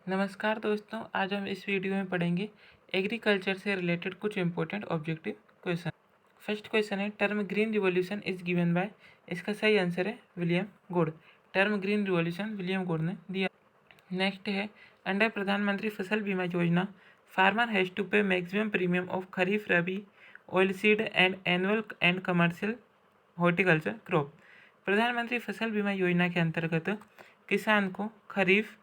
नमस्कार दोस्तों, आज हम इस वीडियो में पढ़ेंगे एग्रीकल्चर से रिलेटेड कुछ important objective question. First question है, term green revolution is given by. इसका सही आंसर है William Gaud. Term green revolution William Gaud ने दिया। नेक्स्ट है, under Pradhanmantri Fasal Bima Yojana farmer has to pay maximum premium of kharif, rabi, oil seed and annual and commercial horticulture crop. Pradhanmantri Fasal Bima Yojana के अंतर्गत किसान को खरीफ,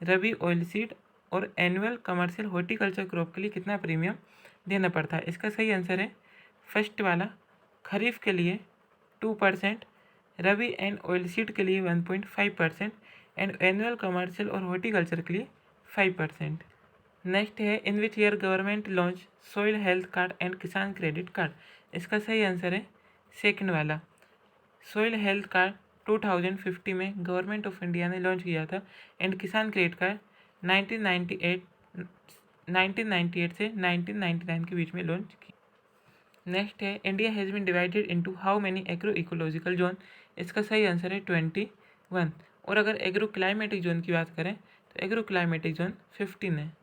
रबी ऑयल सीड और एनुअल कमर्शियल हॉर्टिकल्चर क्रॉप के लिए कितना प्रीमियम देना पड़ता है। इसका सही आंसर है फर्स्ट वाला, खरीफ के लिए 2%, रबी एंड ऑयल सीड के लिए 1.5% एंड एनुअल कमर्शियल और हॉर्टिकल्चर के लिए 5%। नेक्स्ट है, in which year government launch soil health card and Kisan credit card. इसका सही आंसर है सेकंड वाला, सॉइल हेल्थ कार्ड 2050 में गवर्नमेंट ऑफ इंडिया ने लॉन्च किया था एंड किसान क्रेडिट कार्ड 1998 से 1999 के बीच में लॉन्च की। नेक्स्ट है, India has been divided into how many agro ecological zone. इसका सही आंसर है 21। और अगर एग्रो क्लाइमेटिक जोन की बात करें तो एग्रो क्लाइमेटिक जोन 15 है।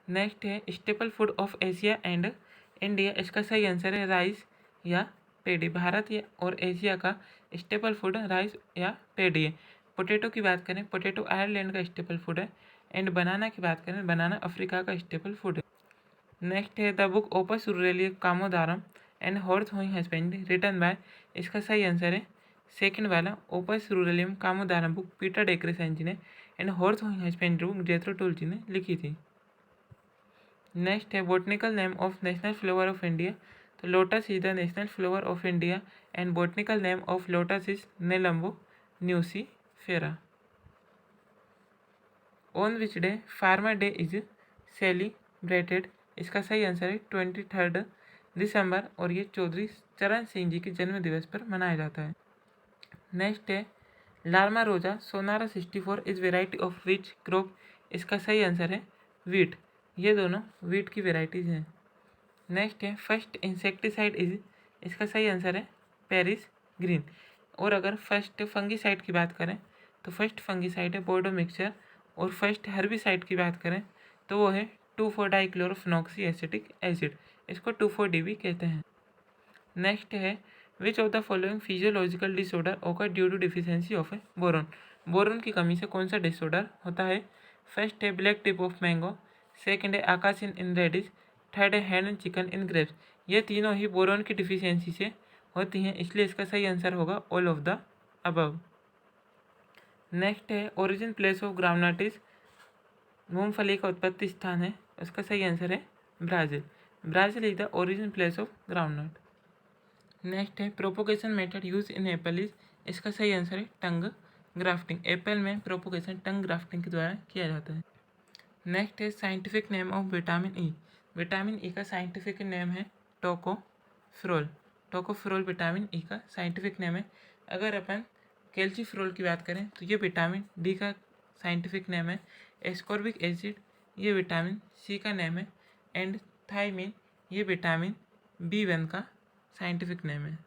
नेक्स्ट है, staple food of Asia and India. इसका सही आंसर है राइस या पेडी। भारत या और एशिया का स्टेपल फूड राइस या पेडी है। पोटैटो की बात करें, पोटैटो आयरलैंड का स्टेपल फूड है एंड बनाना की बात करें, बनाना अफ्रीका का स्टेपल फूड है। नेक्स्ट है, the book Opus Ruralium Commodorum and horse hoeing husbandry written by. इसका सही आंसर है सेकंड वाला, Opus Ruralium Commodorum book Peter de Crescenzi ji ने and horse hoeing husbandry book Jethro Tull ji ने लिखी थी। नेक्स्ट है, botanical name of national flower of India. तो lotus is the national flower of India and botanical name of lotus is नेलम्बो nucifera. On which day farmer day is celebrated. इसका सही answer है 23 दिसंबर और ये चौधरी चरण सिंह जी के जन्म दिवस पर मनाया जाता है। नेक्स्ट है, लार्मा रोजा सोनारा 64 is variety of which crop. इसका सही आंसर है वीट। ये दोनों वीट की वेराइटीज़ हैं। नेक्स्ट है, फर्स्ट इंसेक्टिसाइड इज। इसका सही आंसर है पेरिस ग्रीन। और अगर फर्स्ट फंगीसाइड की बात करें तो फर्स्ट फंगीसाइड है बोर्डो मिक्सचर। और फर्स्ट हर्बिसाइड की बात करें तो वो है 2,4-डाइक्लोरोफिनॉक्सी एसिटिक एसिड। इसको 2,4-D भी कहते हैं। नेक्स्ट है, which of the following physiological disorder occur due to deficiency of a boron. Boron की कमी से कौन सा डिसऑर्डर होता है। फर्स्ट है black tip of mango, second है आकाशिन इन रेडिश, थर्ड है hand and chicken in grapes. ये तीनों ही बोरॉन की डिफिशियंसी से होती हैं, इसलिए इसका सही आंसर होगा all of the above. Next है, origin place of groundnut is. मूंगफली का उत्पत्ति स्थान है, उसका सही आंसर है Brazil. Brazil is the origin place of groundnut. Next है, propagation method use in apple is. इसका सही आंसर है टंग ग्राफ्टिंग। एप्पल में प्रोपोगेशन टंग ग्राफ्टिंग के द्वारा किया जाता है। नेक्स्ट है, scientific name of vitamin E. Vitamin E का साइंटिफिक नेम है टोकोफ्रोल। टोकोफ्रोल विटामिन ई का साइंटिफिक नेम है। अगर अपन कैल्सीफ्रोल की बात करें तो ये विटामिन डी का साइंटिफिक नेम है। एस्कॉर्बिक एसिड ये विटामिन सी का नेम है एंड थायमिन ये विटामिन B1 का साइंटिफिक नेम है।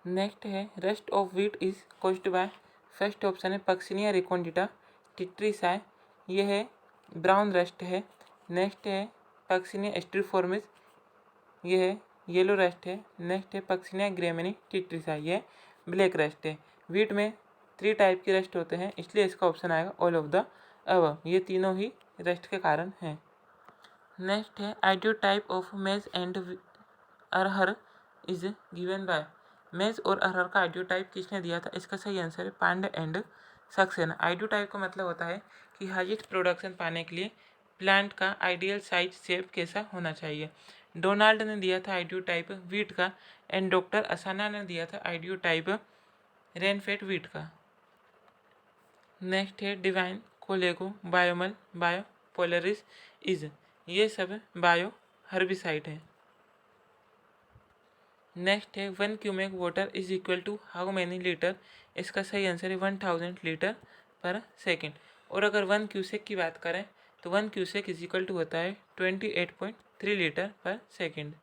नेक्स्ट है, rust of wheat is caused by. First option है पक्सिनिया रिकोंडिटा टिट्रीसाई, ये है ब्राउन रस्ट है। नेक्स्ट है पक्सिनिया स्ट्रीफॉर्मिस, ये है येलो रस्ट है। नेक्स्ट है पक्सिनिया ग्रेमिनी टिट्रीसाई, ये ब्लैक रस्ट है। व्हीट में 3 टाइप की रस्ट होते हैं, इसलिए इसका ऑप्शन आएगा ऑल ऑफ द अबव। ये तीनों ही रस्ट के कारण हैं। नेक्स्ट है, आइडियो टाइप ऑफ मेज and arhar is given bye. मेज और अरहर का आइडियो टाइप किसने दिया था। इसका सही आंसर है Pandey and Saxena. Ideotype का मतलब होता है कि हाईएस्ट प्रोडक्शन पाने के लिए प्लांट का आइडियल साइज शेप कैसा होना चाहिए। डोनाल्ड ने दिया था आइडियो टाइप वीट का एंड डॉक्टर असाना ने दिया था आइडियो टाइप रेनफेड वीट का। नेक्स्ट है, Devine, Collego, BioMal, Biopolaris is. ये सब बायो हर्बिसाइड है। नेक्स्ट है, 1 cumec water is equal to how many litre. इसका सही आंसर है 1000 लीटर पर सेकेंड। और अगर 1 क्यूसेक की बात करें तो 1 क्यूसेक इज इक्वल टू होता है 28.3 लीटर पर सेकेंड।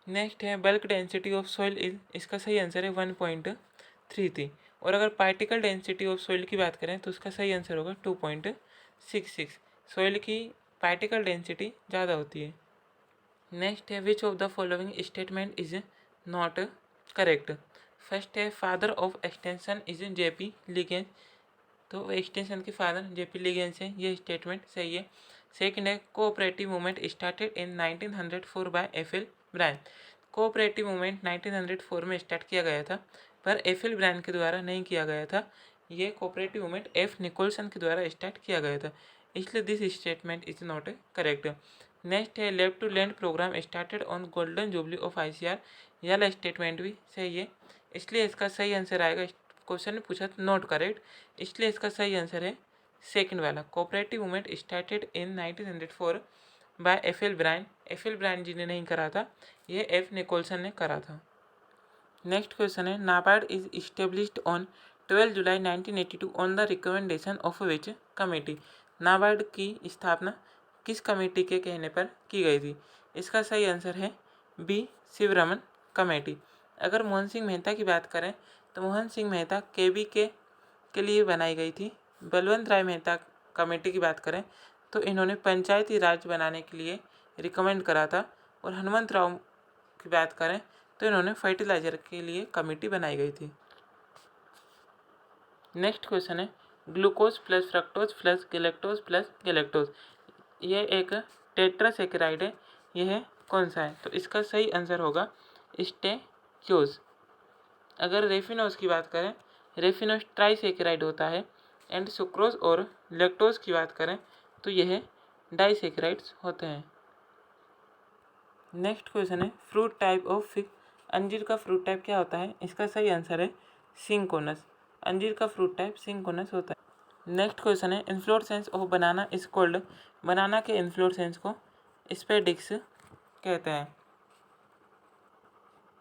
नेक्स्ट है, bulk density of soil is. इसका सही आंसर है 1.33। और अगर पार्टिकल डेंसिटी ऑफ सॉइल की बात करें तो उसका सही आंसर होगा 2.66। सॉइल की पार्टिकल डेंसिटी ज़्यादा होती है। नेक्स्ट है which of the following statement is not correct. First है father of extension is JP Leagans, तो एक्सटेंशन के फादर जेपी लिगेंस है, ये स्टेटमेंट सही है। सेकंड है cooperative movement started in 1904 by FL Brayne. Cooperative movement 1904 में स्टार्ट किया गया था, पर एफएल ब्रायन के द्वारा नहीं किया गया था। ये कोऑपरेटिव मूवमेंट एफ निकोलसन के द्वारा स्टार्ट किया गया था, इसलिए this statement is not correct. Next है lab to land program started on golden jubilee of ICAR, यह वाला स्टेटमेंट भी सही है, इसलिए इसका सही आंसर आएगा। क्वेश्चन ने पूछा नॉट करेक्ट, इसलिए इसका सही आंसर है सेकंड वाला, cooperative movement started in 1904 by FL Brayne. FL Brayne ji ने नहीं करा था, यह एफ निकोलसन ने करा था। नेक्स्ट क्वेश्चन है NABARD is established on 12 July 1982 on the recommendation of which committee. NABARD की स्थापना किस कमेटी के कहने पर की गई थी? इसका सही आंसर है बी शिवरमन कमेटी। अगर मोहन सिंह मेहता की बात करें तो मोहन सिंह मेहता केबीके के लिए बनाई गई थी। बलवंत राय मेहता कमेटी की बात करें तो इन्होंने पंचायती राज बनाने के लिए रिकमेंड करा था। और हनुमंत राव की बात करें तो इन्होंने फर्टिलाइजर के लिए कमेटी बनाई गई थी। नेक्स्ट क्वेश्चन है glucose plus fructose plus galactose, यह एक टेट्रासेकेराइड है, यह कौन सा है? तो इसका सही आंसर होगा स्टेक्योज। अगर रेफिनोज की बात करें, रेफिनोज ट्राइसेकेराइड होता है। एंड सुक्रोज और लैक्टोज की बात करें तो यह डाइसेकेराइड्स होते हैं। नेक्स्ट क्वेश्चन है फ्रूट टाइप ऑफ फिग, अंजीर का फ्रूट टाइप क्या होता है? इसका सही आंसर है सिंकोनस। अंजीर का फ्रूट टाइप सिंकोनस होता है। नेक्स्ट क्वेश्चन है inflorescence of banana is called, banana के इन्फ्लोरेसेंस को स्पेडिक्स कहते हैं।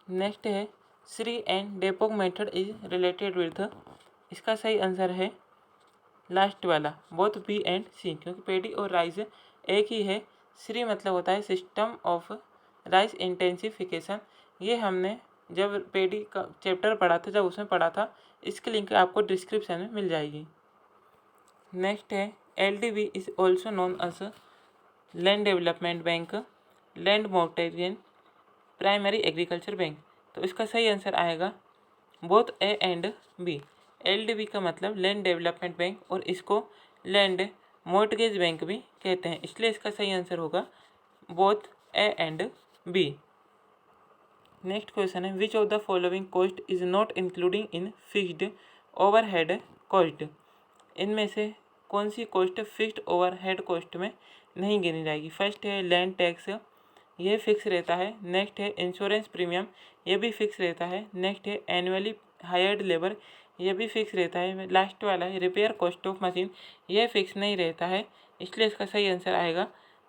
नेक्स्ट है SRI and dapog method is related with, इसका सही आंसर है लास्ट वाला, बोथ बी एंड सी, क्योंकि पेडी और राइस एक ही है। श्री मतलब होता है सिस्टम ऑफ राइस इंटेंसिफिकेशन, ये हमने जब पेडी का चैप्टर पढ़ा था, जब उसमें पढ़ा था, इसकी लिंक आपको डिस्क्रिप्शन में मिल जाएगी। नेक्स्ट है LDB is also known as land development bank, land mortgage, primary agriculture bank, तो इसका सही आंसर आएगा both A and B. LDB का मतलब लैंड डेवलपमेंट बैंक और इसको लैंड मोर्टगेज बैंक भी कहते हैं, इसलिए इसका सही आंसर होगा both A and B. Next question है which of the following cost is not including in fixed overhead cost, इनमें से कौन सी कॉस्ट फिक्स्ड ओवरहेड कॉस्ट में नहीं गिनी जाएगी? फर्स्ट है लैंड टैक्स, यह फिक्स रहता है। नेक्स्ट है इंश्योरेंस प्रीमियम, यह भी फिक्स रहता है। नेक्स्ट है एनुअली हायर्ड लेबर, यह भी फिक्स रहता है। लास्ट वाला है रिपेयर कॉस्ट ऑफ मशीन, यह फिक्स नहीं रहता है, इसलिए इसका सही आंसर आएगा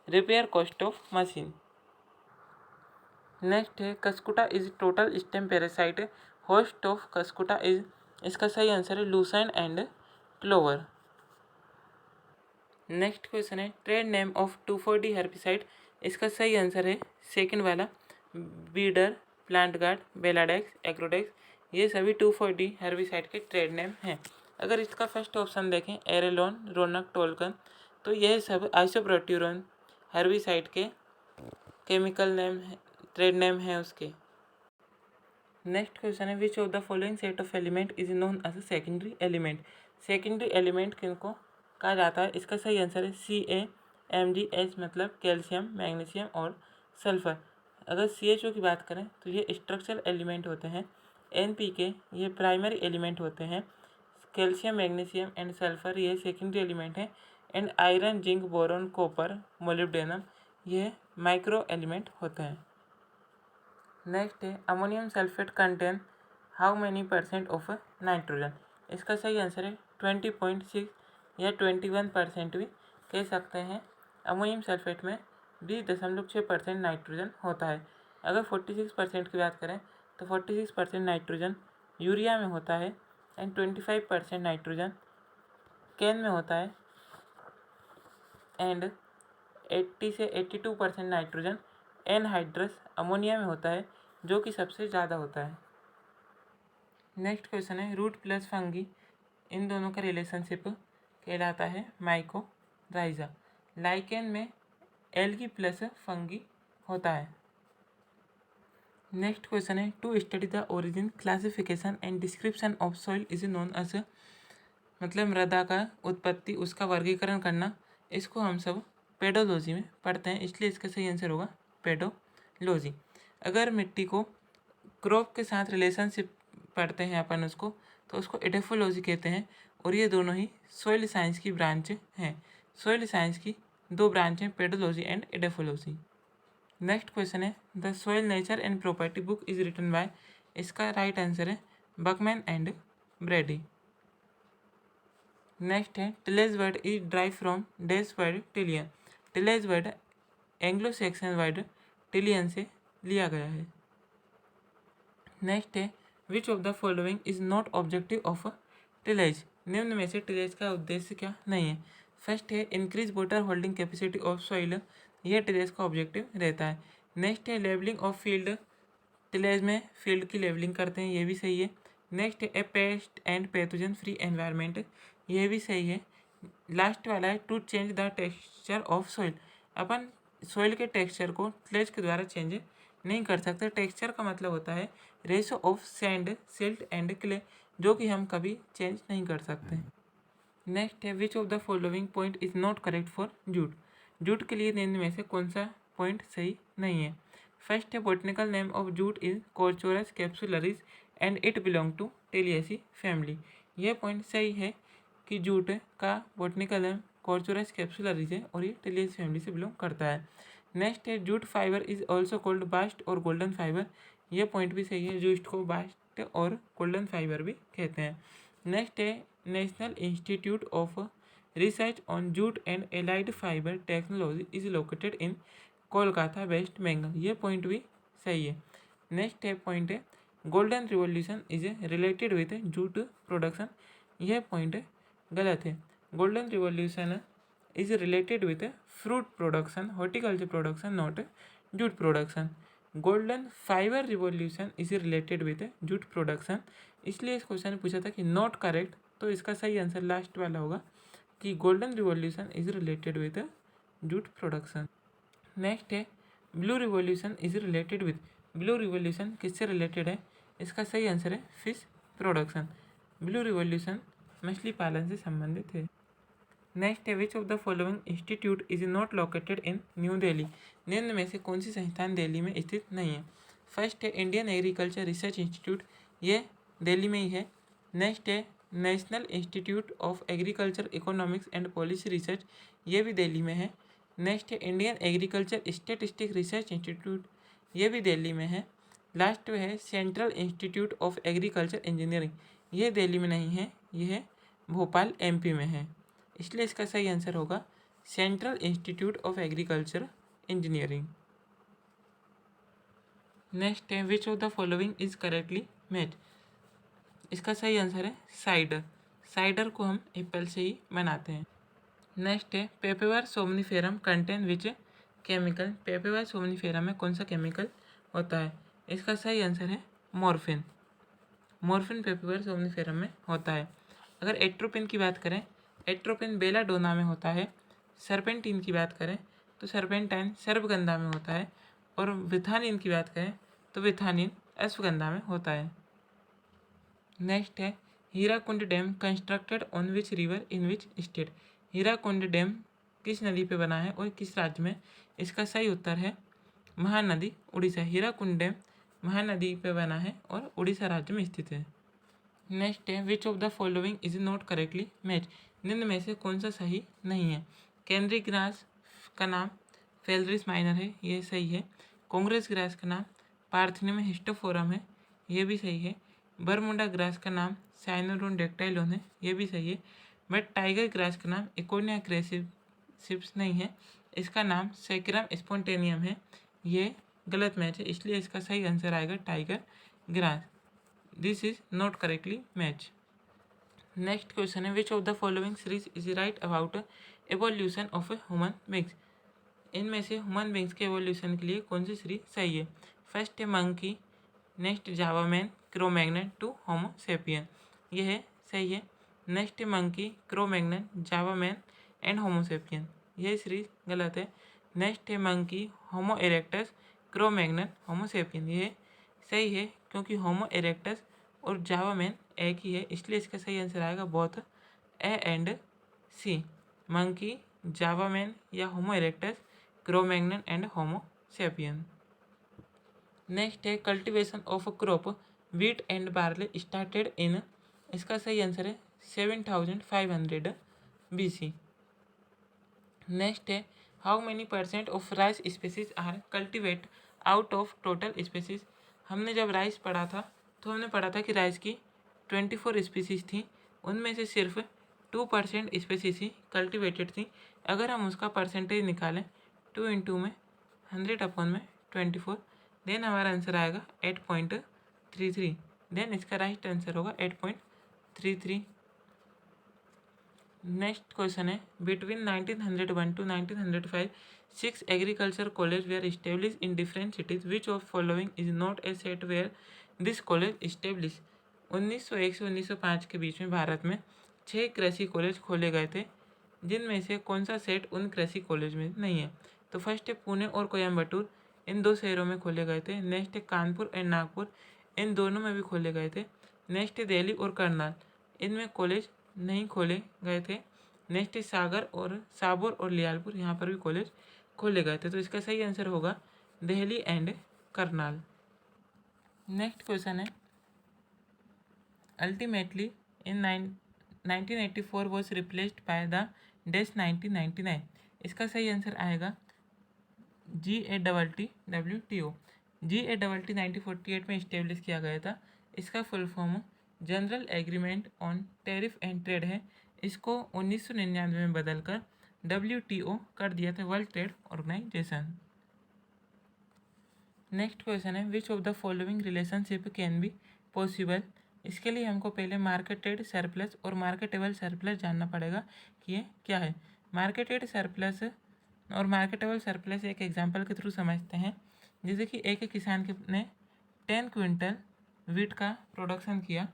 repair cost of machine. Next है cuscuta is total stem parasite, host of cuscuta is, इसका सही आंसर है lucerne and clover. Next question है trade name of 2,4-D herbicide, इसका सही आंसर है सेकंड वाला Weedar, Plant Guard, Beladex, Agrodex, ये सभी 2,4-D हर्बिसाइड के ट्रेड नेम हैं। अगर इसका फर्स्ट ऑप्शन देखें एरेलोन, रोनक, टोलकन, तो यह सब आइसोप्रोट्यूरन हर्बिसाइड के केमिकल नेम है, ट्रेड नेम है उसके। नेक्स्ट क्वेश्चन है which of the following set of element is known as a secondary element, secondary element किनको कहा जाता है? इसका सही आंसर है CaMgH, मतलब कैल्शियम, मैग्नीशियम और सल्फर। अगर CHO की बात करें तो ये स्ट्रक्चरल एलिमेंट होते हैं। NPK ये प्राइमरी एलिमेंट होते हैं। कैल्शियम, मैग्नीशियम एंड सल्फर ये सेकेंडरी एलिमेंट हैं। And iron, zinc, boron, copper, molybdenum ये माइक्रो एलिमेंट होते हैं। नेक्स्ट है ammonium sulphate contain how many % of nitrogen, इसका सही आंसर है 20.6 या 21% भी कह सकते हैं। अमोनियम सल्फेट में 20.6% नाइट्रोजन होता है। अगर 46% की बात करें तो 46% नाइट्रोजन यूरिया में होता है। एंड 25% नाइट्रोजन कैन में होता है। एंड 80 से 82% नाइट्रोजन एनहाइड्रस अमोनिया में होता है, जो कि सबसे ज़्यादा होता है। नेक्स्ट क्वेश्चन है रूट प्लस फंगी, इन दोनों का रिलेशनशिप कहलाता है माइकोराइजा। लाइकेन में एल्गी प्लस फंगी होता है। नेक्स्ट क्वेश्चन है to study the origin, classification and description of soil is known as, मतलब मृदा का उत्पत्ति, उसका वर्गीकरण करना, इसको हम सब पेडोलॉजी में पढ़ते हैं, इसलिए इसका सही आंसर होगा पेडोलॉजी। अगर मिट्टी को क्रॉप के साथ रिलेशनशिप पढ़ते हैं अपन उसको, तो उसको एडेफोलॉजी कहते हैं, और ये दोनों ही सॉइल साइंस की ब्रांच हैं। सॉइल साइंस की दो ब्रांच हैं, pedology and edaphology. Next question है the soil nature and property book is written by, इसका राइट आंसर है बकमैन एंड ब्रेडी। नेक्स्ट है tillage word is drive from dash word tilian, tillage word Anglo Saxon word tilian से लिया गया है। Next है which of the following is not objective of tillage, निम्न में से टिलेज का उद्देश्य क्या नहीं है। फर्स्ट है increase water holding capacity of soil, यह टिलेज का ऑब्जेक्टिव रहता है। नेक्स्ट है लेवलिंग ऑफ फील्ड, टिलेज में फील्ड की लेवलिंग करते हैं, ये भी सही है। नेक्स्ट है a pest and pathogen free environment, ये भी सही है। लास्ट वाला है to change the texture of soil, अपन सॉइल के टेक्सचर को टिलेज के द्वारा चेंज नहीं कर सकते। टेक्सचर का मतलब होता है ratio of sand, silt and clay, जो कि हम कभी चेंज नहीं कर सकते। नेक्स्ट है which of the following point is not correct for jute, jute के लिए निम्न में से कौन सा पॉइंट सही नहीं है। फर्स्ट है botanical name of jute is Corchorus capsularis and it belong to Tiliaceae family, यह पॉइंट सही है कि जूट का बोटनिकल नेम कॉर्चोरस कैप्सुलरिस है और ये टेलिएसी फैमिली से बिलोंग करता है। नेक्स्ट है jute fibre is also called bast और गोल्डन फाइबर, यह पॉइंट भी सही है, जूट को बास्ट और गोल्डन फाइबर भी कहते हैं। नेक्स्ट है national institute of research on jute and allied fibre technology is located in Kolkata West Bengal, ये पॉइंट भी सही है। नेक्स्ट है पॉइंट है golden revolution is related with jute production, यह पॉइंट गलत है। Golden revolution is related with fruit production, horticulture production, not jute production. Golden fibre revolution is related with jute production, इसलिए इस क्वेश्चन में पूछा था कि नॉट करेक्ट, तो इसका सही आंसर लास्ट वाला होगा कि golden revolution is related with jute production. Next है blue revolution is related with, blue revolution किससे रिलेटेड है, इसका सही आंसर है फिश प्रोडक्शन, ब्लू रिवॉल्यूशन मछली पालन से संबंधित है। नेक्स्ट है which of the following institute is not located in new Delhi, निम्न में से कौन सी संस्थान दिल्ली में स्थित नहीं है। फर्स्ट है इंडियन एग्रीकल्चर रिसर्च इंस्टीट्यूट, ये दिल्ली में ही है। नेक्स्ट है national institute of agriculture economics and policy research, ये भी दिल्ली में है। नेक्स्ट है Indian agriculture statistic research institute, ये भी दिल्ली में है। लास्ट में है central institute of agriculture engineering, ये दिल्ली में नहीं है, यह भोपाल एमपी में है, इसलिए इसका सही आंसर होगा central institute of agriculture engineering. Next है which of the following is correctly match, इसका सही आंसर है साइडर, साइडर को हम एप्पल से ही बनाते हैं। नेक्स्ट है पेपेवर somniferum contain which chemical, पेपेवर somniferum में कौन सा केमिकल होता है, इसका सही आंसर है मॉर्फिन, मॉर्फिन पेपेवर सोमनीफेरम में होता है। अगर एट्रोपिन की बात करें, एट्रोपिन बेलाडोना में होता है। सर्पेंटिन की बात करें तो सर्पेंटाइन सर्पगंधा में होता है, और विथानिन की बात करें तो विथानिन अश्वगंधा में होता है। नेक्स्ट है Hirakud dam constructed on which river in which state, Hirakud dam किस नदी पे बना है और किस राज्य में, इसका सही उत्तर है महानदी उड़ीसा, हीराकुंड डैम महानदी पे बना है और उड़ीसा राज्य में स्थित है। नेक्स्ट है which of the following is not correctly match, निम्न में से कौन सा सही नहीं है। कैनरी ग्रास का नाम फेलरिस माइनर है, ये सही है। कांग्रेस ग्रास का नाम पार्थिनियम हिस्टोफोरम है, ये भी सही है। बरमुडा ग्रास का नाम साइनोडोन डेक्टाइलोन है, ये भी सही है। बट टाइगर ग्रास का नाम इकोनिया क्रेसिप्स नहीं है, इसका नाम सेक्रम स्पोंटेनियम है, ये गलत मैच है, इसलिए इसका सही आंसर आएगा tiger grass, this is not correctly match. Next question है which of the following series is right about evolution of human beings, इनमें से ह्यूमन बींग्स के एवोल्यूशन के लिए कौन सी सीरीज सही है। फर्स्ट है monkey, next Java man Cromagnon to Homo sapien, यह सही है। Next monkey Cromagnon Java man and Homo sapien, यह सीरीज गलत है। नेक्स्ट है monkey Homo erectus Cromagnon Homo sapien, यह सही है क्योंकि होमो इरेक्टस और जावामैन एक ही है, इसलिए इसका सही आंसर आएगा both A and C, monkey Java man या Homo erectus Cromagnon and Homo sapien. Next है cultivation of crop wheat and barley started in, इसका सही आंसर है 7500 BC। नेक्स्ट है how many % of rice species are cultivate out of total species, हमने जब rice पढ़ा था तो हमने पढ़ा था कि राइस की 24 स्पीसीज थी, उनमें से सिर्फ 2% स्पीसीज ही कल्टिवेटेड थी। अगर हम उसका परसेंटेज निकालें 2 इंटू में 100 अपॉन में 24, देन हमारा आंसर आएगा 8.33, देन इसका राइट आंसर होगा 8.33। नेक्स्ट क्वेश्चन है between 1901 to 1905 6 agriculture college were establish in different cities, which of following is not a set were this college establish. 1901 से 1905 के बीच में भारत में 6 कृषि कॉलेज खोले गए थे, जिनमें से कौन सा सेट उन कृषि कॉलेज में नहीं है। तो फर्स्ट है पुणे और कोयम्बटूर, इन 2 शहरों में खोले गए थे। नेक्स्ट है कानपुर एंड नागपुर, इन दोनों में भी खोले गए थे। नेक्स्ट है दिल्ली और करनाल, इनमें कॉलेज नहीं खोले गए थे। नेक्स्ट है सागर और लियालपुर, यहाँ पर भी कॉलेज खोले गए थे। तो इसका सही आंसर होगा Delhi and Karnal. Next question है ultimately in 1984 was replaced by the dash 1999, इसका सही आंसर आएगा GATT। GATT 1948 में इस्टेब्लिश किया गया था, इसका full form general agreement on tariff and trade है। इसको 1999 में बदलकर WTO कर दिया था, world trade organisation. Next question है which of the following relationship can be possible, इसके लिए हमको पहले मार्केटेड सरप्लस और मार्केटेबल सरप्लस जानना पड़ेगा कि ये क्या है। मार्केटेड सरप्लस और मार्केटेबल सरप्लस एक एग्जांपल के थ्रू समझते हैं। जैसे कि एक किसान ने 10 क्विंटल वीट का प्रोडक्शन किया,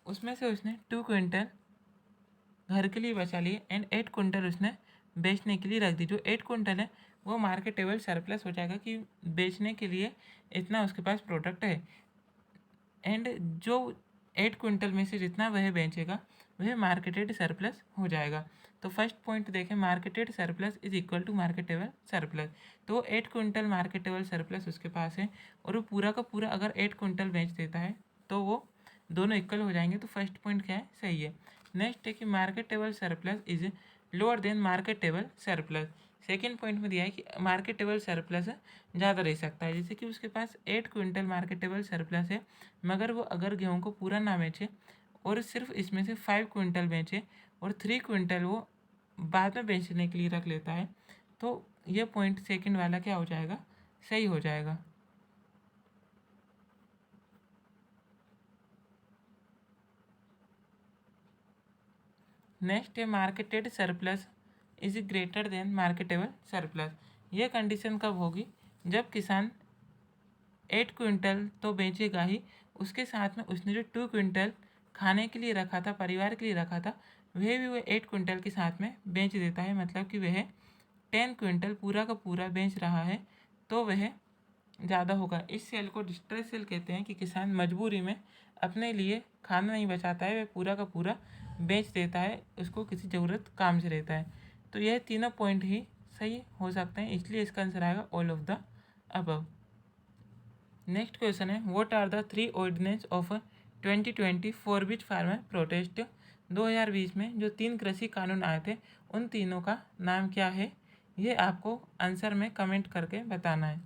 उसमें से उसने 2 क्विंटल घर के लिए बचा लिए एंड 8 क्विंटल उसने बेचने के लिए रख दी। जो 8 क्विंटल है वो मार्केटेबल सरप्लस हो जाएगा कि बेचने के लिए इतना उसके पास प्रोडक्ट है, एंड जो 8 क्विंटल में से जितना वह बेचेगा वह मार्केटेड सरप्लस हो जाएगा। तो फर्स्ट पॉइंट देखें, marketed surplus is equal to marketable surplus. तो 8 क्विंटल मार्केटेबल सरप्लस उसके पास है और वो पूरा का पूरा अगर 8 क्विंटल बेच देता है तो वो दोनों इक्वल हो जाएंगे। तो फर्स्ट पॉइंट क्या है, सही है। नेक्स्ट है कि marketable surplus is lower than marketable surplus. Second point में दिया है कि मार्केटेबल सरप्लस ज़्यादा रह सकता है। जैसे कि उसके पास 8 क्विंटल मार्केटेबल सरप्लस है, मगर वो अगर गेहूँ को पूरा ना बेचे और सिर्फ इसमें से 5 क्विंटल बेचे और 3 क्विंटल वो बाद में बेचने के लिए रख लेता है, तो ये पॉइंट सेकंड वाला क्या हो जाएगा, सही हो जाएगा। नेक्स्ट है marketed surplus is greater than marketable surplus. यह कंडीशन कब होगी, जब किसान 8 क्विंटल तो बेचेगा ही, उसके साथ में उसने जो 2 क्विंटल खाने के लिए रखा था, परिवार के लिए रखा था, वह भी वह 8 क्विंटल के साथ में बेच देता है। मतलब कि वह 10 क्विंटल पूरा का पूरा बेच रहा है, तो वह ज़्यादा होगा। इस सेल को डिस्ट्रेस सेल कहते हैं कि किसान मजबूरी में अपने लिए खाना नहीं बचाता है, वह पूरा का पूरा बेच देता है, उसको किसी ज़रूरत काम से रहता है। तो यह तीनों पॉइंट ही सही हो सकते हैं, इसलिए इसका आंसर आएगा all of the above. Next question है what are the 3 ordinance of 2020 for which farmer protest. 2020 में जो 3 कृषि कानून आए थे उन तीनों का नाम क्या है, ये आपको आंसर में कमेंट करके बताना है।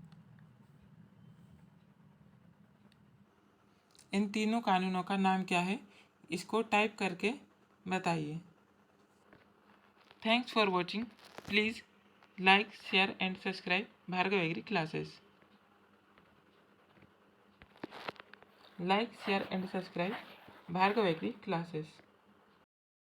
इन तीनों कानूनों का नाम क्या है, इसको टाइप करके बताइए। Thanks for watching. Please like share and subscribe Bhargav agri classes. Like share and subscribe Bhargav agri classes.